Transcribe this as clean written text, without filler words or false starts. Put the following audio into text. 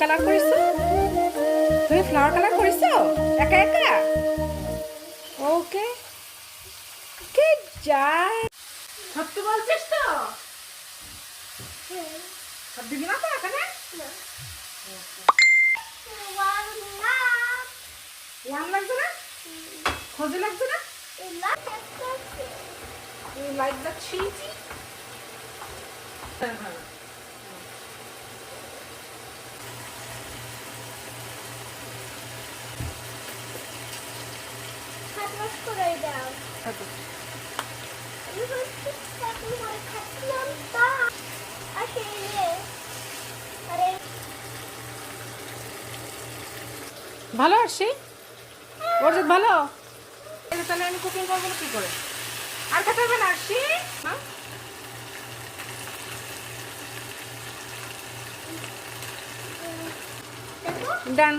Colour করেছো? তুমি flower colour করেছো একা একা? ওকে, গুড জব। সত্যি বলছিস তো? সব দিবি না তো এখানে? ওয়ান লাগছে না? খোঁজে লাগছে না? You like the cheesy? ভালো আসছি ওর যে ভালো। তাহলে আমি কুকিং করবো না কি করে? আর খেতে হবে না আসছি। ডান।